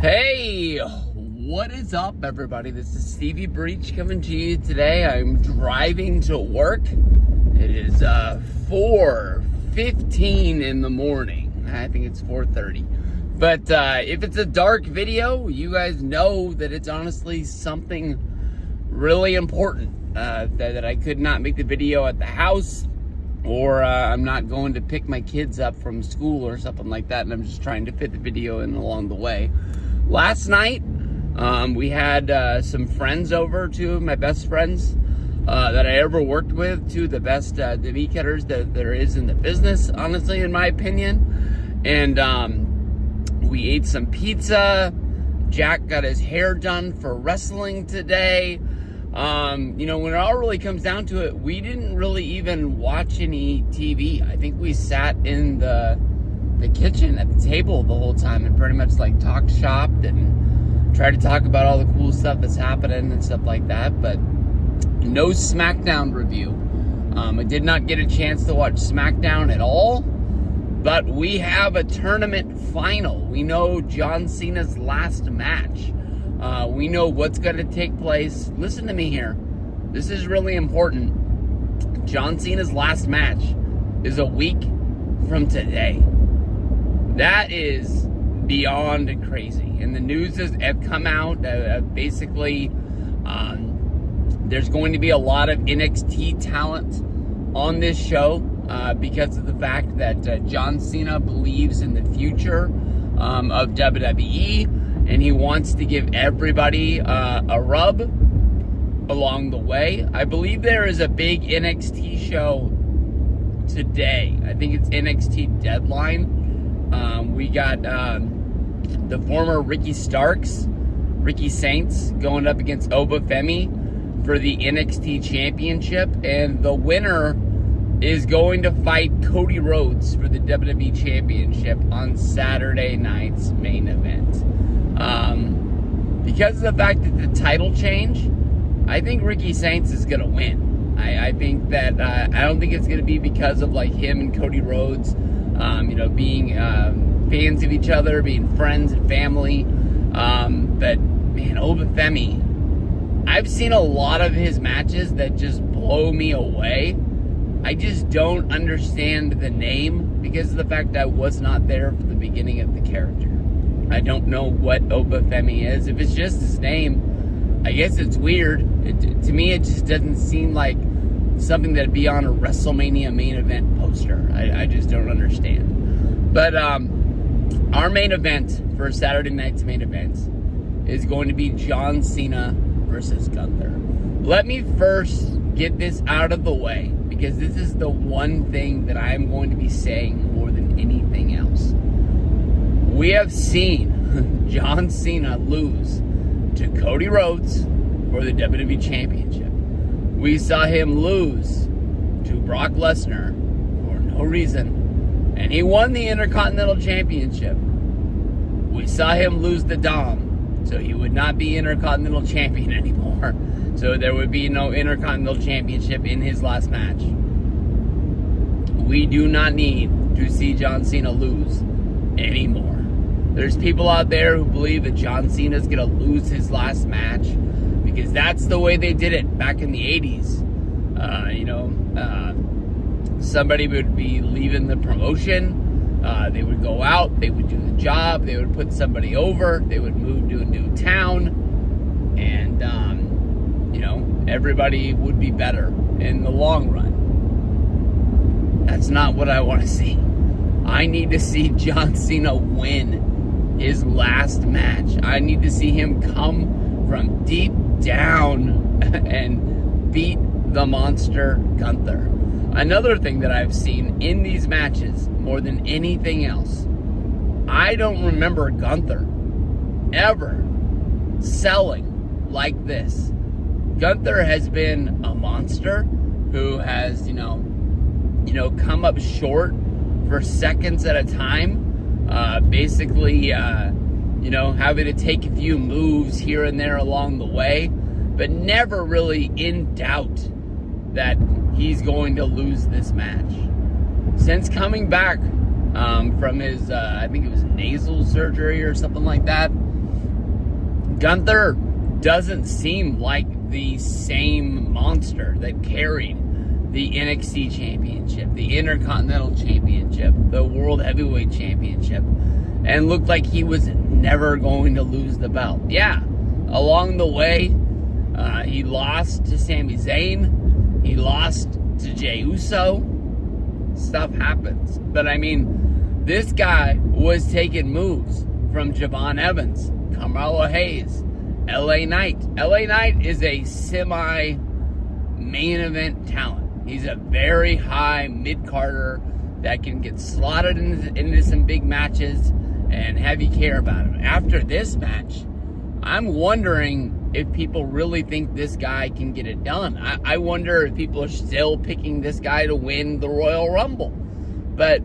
Hey, what is up, everybody? This is Stevie Breach coming to you today. I'm driving to work. It is 4:15 in the morning. I think it's 4:30. But if it's a dark video, you guys know that it's honestly something really important. That I could not make the video at the house, or I'm not going to pick my kids up from school or something like that, and I'm just trying to fit the video in along the way. Last night, we had some friends over, two of my best friends that I ever worked with, two of the best meat cutters that there is in the business, honestly, in my opinion. And we ate some pizza. Jack got his hair done for wrestling today. When it all really comes down to it, we didn't really even watch any TV. I think we sat in the kitchen at the table the whole time and pretty much like talked shop and tried to talk about all the cool stuff that's happening and stuff like that, but no SmackDown review. I did not get a chance to watch SmackDown at all, but we have a tournament final. We know John Cena's last match. We know what's going to take place. Listen to me here. This is really important. John Cena's last match is a week from today. That is beyond crazy. And the news have come out. Basically, there's going to be a lot of NXT talent on this show because of the fact that John Cena believes in the future of WWE, and he wants to give everybody a rub along the way. I believe there is a big NXT show today. I think it's NXT Deadline. We got the former Ricky Saints, going up against Obafemi for the NXT Championship, and the winner is going to fight Cody Rhodes for the WWE Championship on Saturday night's main event. Because of the fact that the title change, I think Ricky Saints is going to win. I think that, I don't think it's going to be because of like him and Cody Rhodes, being fans of each other, being friends and family. But man, Obafemi, I've seen a lot of his matches that just blow me away. I just don't understand the name because of the fact that I was not there for the beginning of the character. I don't know what Obafemi is. If it's just his name, I guess it's weird. To me, it just doesn't seem like something that'd be on a WrestleMania main event poster. I just don't understand. But our main event for Saturday night's main event is going to be John Cena versus Gunther. Let me first get this out of the way, because this is the one thing that I am going to be saying more than anything else. We have seen John Cena lose to Cody Rhodes for the WWE Championship. We saw him lose to Brock Lesnar for no reason, and he won the Intercontinental Championship. We saw him lose to Dom, so he would not be Intercontinental Champion anymore. So there would be no Intercontinental Championship in his last match. We do not need to see John Cena lose anymore. There's people out there who believe that John Cena is going to lose his last match because that's the way they did it back in the 80s. Somebody would be leaving the promotion. They would go out, they would do the job, they would put somebody over, they would move to a new town, and, everybody would be better in the long run. That's not what I want to see. I need to see John Cena win his last match. I need to see him come from deep down and beat the monster Gunther. Another thing that I've seen in these matches more than anything else, I don't remember Gunther ever selling like this. Gunther has been a monster who has, come up short for seconds at a time. Having to take a few moves here and there along the way, but never really in doubt that he's going to lose this match. Since coming back from his, I think it was nasal surgery or something like that, Gunther doesn't seem like the same monster that carried the NXT Championship, the Intercontinental Championship, the World Heavyweight Championship, and looked like he was never going to lose the belt. Yeah, along the way, he lost to Sami Zayn, he lost to Jey Uso. Stuff happens. But I mean, this guy was taking moves from Javon Evans, Carmelo Hayes, LA Knight. LA Knight is a semi-main event talent. He's a very high mid-carder that can get slotted into some big matches and have you care about him. After this match, I'm wondering if people really think this guy can get it done. I wonder if people are still picking this guy to win the Royal Rumble. But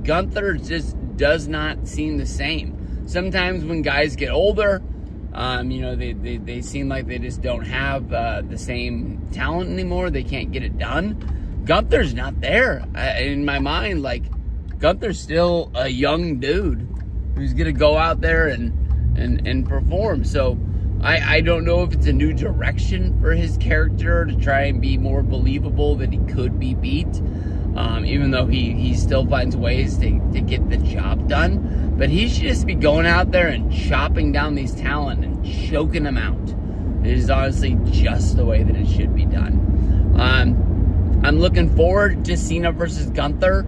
Gunther just does not seem the same. Sometimes when guys get older, they seem like they just don't have the same talent anymore. They can't get it done. Gunther's not there. In my mind, like, Gunther's still a young dude who's going to go out there and perform. So I don't know if it's a new direction for his character to try and be more believable that he could be beat, even though he still finds ways to get the job done. But he should just be going out there and chopping down these talent and choking them out. It is honestly just the way that it should be done. I'm looking forward to Cena versus Gunther.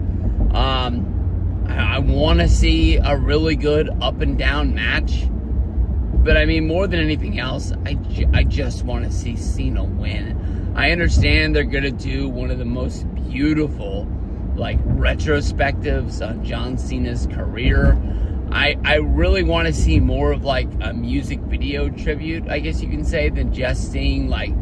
I want to see a really good up and down match. But I mean, more than anything else, I just want to see Cena win. I understand they're going to do one of the most beautiful, like, retrospectives on John Cena's career. I really want to see more of, like, a music video tribute, I guess you can say, than just seeing, like,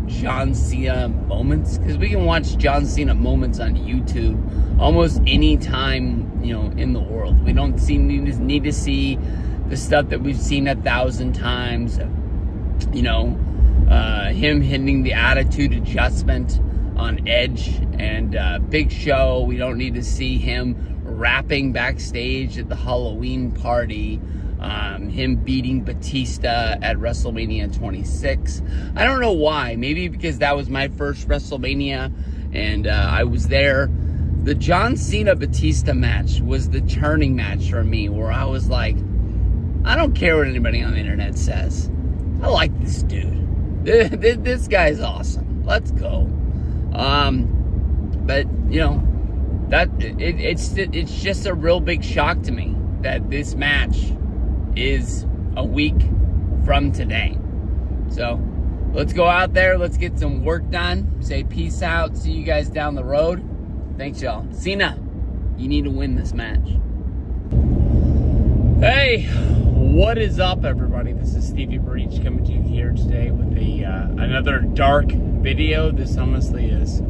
John Cena moments. Because we can watch John Cena moments on YouTube almost any time, in the world. We don't need to see the stuff that we've seen 1,000 times, him hitting the attitude adjustment on Edge and Big Show. We don't need to see him rapping backstage at the Halloween party, him beating Batista at WrestleMania 26. I don't know why. Maybe because that was my first WrestleMania and I was there. The John Cena-Batista match was the turning match for me, where I was like, I don't care what anybody on the internet says. I like this dude. This guy's awesome. Let's go. But it's just a real big shock to me that this match is a week from today. So let's go out there. Let's get some work done. Say peace out. See you guys down the road. Thanks, y'all. Cena, you need to win this match. Hey, what is up, everybody? This is Stevie Breach coming to you here today with another dark video. This honestly is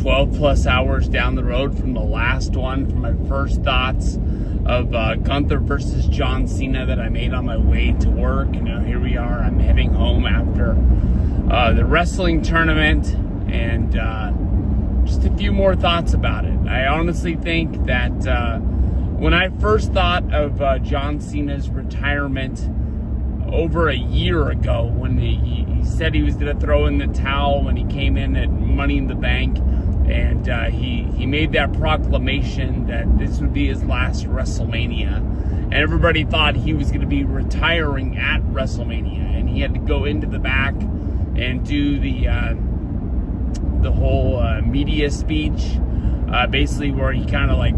12 plus hours down the road from the last one, from my first thoughts of Gunther versus John Cena that I made on my way to work. Here we are. I'm heading home after the wrestling tournament, and just a few more thoughts about it. I honestly think that when I first thought of John Cena's retirement over a year ago, when he said he was going to throw in the towel when he came in at Money in the Bank, and he made that proclamation that this would be his last WrestleMania, and everybody thought he was going to be retiring at WrestleMania, and he had to go into the back and do the whole media speech, basically where he kind of like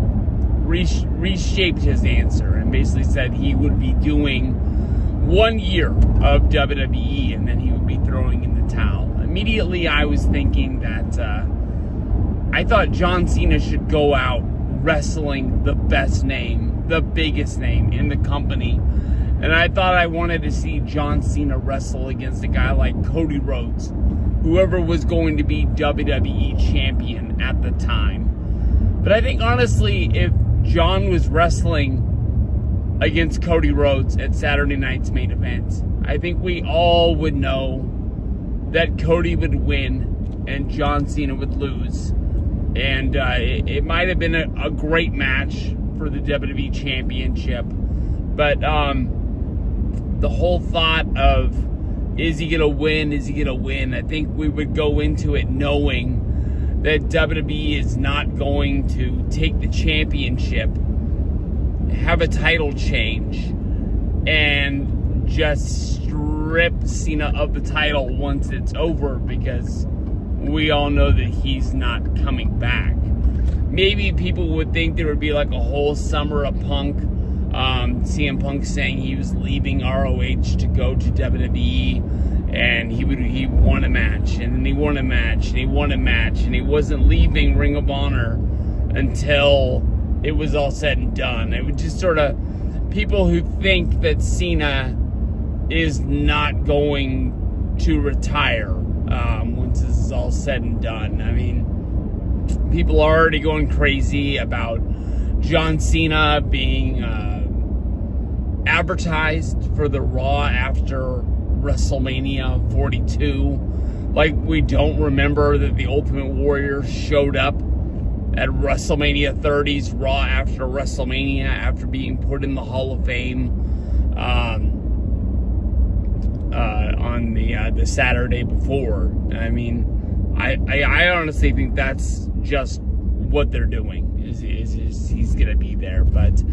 reshaped his answer and basically said he would be doing 1 year of WWE and then he would be throwing in the towel. Immediately I was thinking that I thought John Cena should go out wrestling the best name, the biggest name in the company. And I thought I wanted to see John Cena wrestle against a guy like Cody Rhodes, whoever was going to be WWE champion at the time. But I think honestly, if John was wrestling against Cody Rhodes at Saturday night's main event, I think we all would know that Cody would win and John Cena would lose. And it might have been a great match for the WWE Championship. But the whole thought of, is he going to win? Is he going to win? I think we would go into it knowing that WWE is not going to take the championship, have a title change, and just strip Cena of the title once it's over, because we all know that he's not coming back. Maybe people would think there would be like a whole summer of Punk, CM Punk saying he was leaving ROH to go to WWE, and he won a match, and then he won a match, and he won a match, and he wasn't leaving Ring of Honor until it was all said and done. It would just sort of, people who think that Cena is not going to retire once this is all said and done. I mean, people are already going crazy about John Cena being advertised for the Raw after WrestleMania 42. Like, we don't remember that the Ultimate Warrior showed up at WrestleMania 30's Raw after WrestleMania, after being put in the Hall of Fame on the Saturday before. I mean, I honestly think that's just what they're doing. Is he's gonna be there. But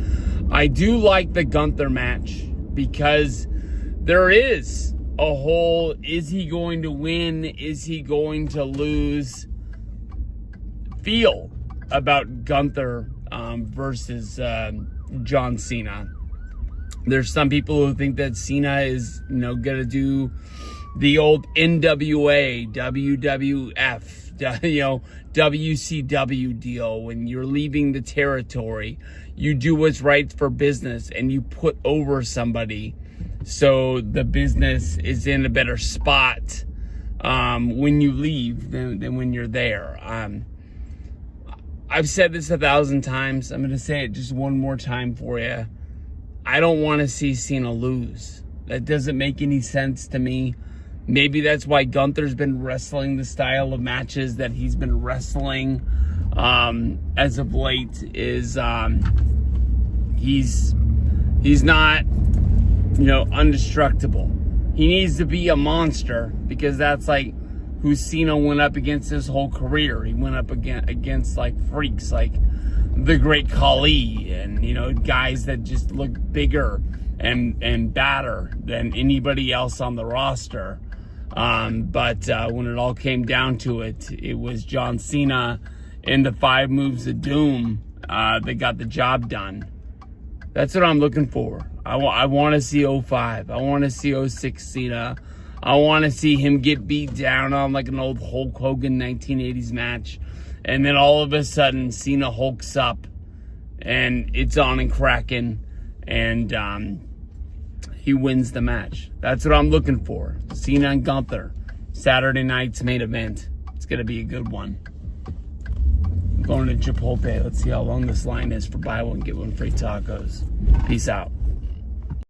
I do like the Gunther match, because there is a whole, is he going to win, is he going to lose feel about Gunther versus John Cena. There's some people who think that Cena is, gonna do the old NWA, WWF, WCW deal. When you're leaving the territory, you do what's right for business, and you put over somebody so the business is in a better spot when you leave than when you're there. I've said this 1,000 times. I'm going to say it just one more time for you. I don't want to see Cena lose. That doesn't make any sense to me. Maybe that's why Gunther's been wrestling the style of matches that he's been wrestling as of late. Is he's not, indestructible. He needs to be a monster, because that's like who Cena went up against his whole career. He went up against like freaks like the Great Khali, and guys that just look bigger and badder than anybody else on the roster. But when it all came down to it, it was John Cena and the 5 moves of doom that got the job done. That's what I'm looking for. I want to see 05. I want to see 06 Cena. I want to see him get beat down on like an old Hulk Hogan 1980s match. And then all of a sudden, Cena hulks up, and it's on and cracking, and he wins the match. That's what I'm looking for. Cena and Gunther, Saturday night's main event. It's going to be a good one. I'm going to Chipotle. Let's see how long this line is for buy one, get one free tacos. Peace out.